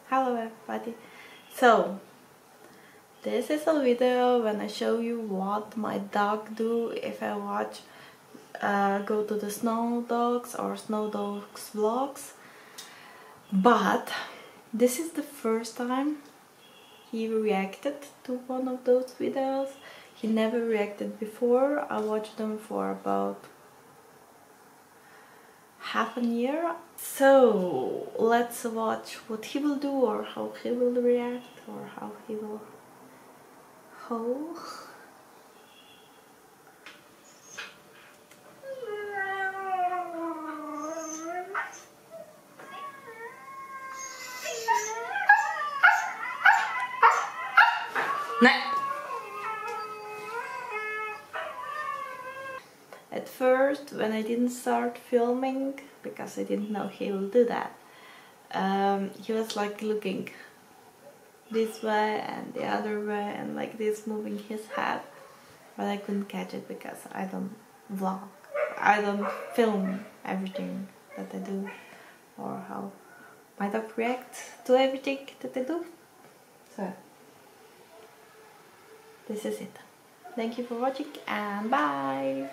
Hello everybody. So this is a video when I show you what my dog do if I watch go to the Snow Dogs or Snow Dogs vlogs. But this is the first time he reacted to one of those videos. He never reacted before. I watched them for about half a year. So let's watch what he will do, or how he will react, or how he will howl. At first, when I didn't start filming, because I didn't know he will do that, he was like looking this way and the other way and like this, moving his head, but I couldn't catch it because I don't vlog. I don't film everything that I do or how my dog reacts to everything that I do. So this is it. Thank you for watching and bye!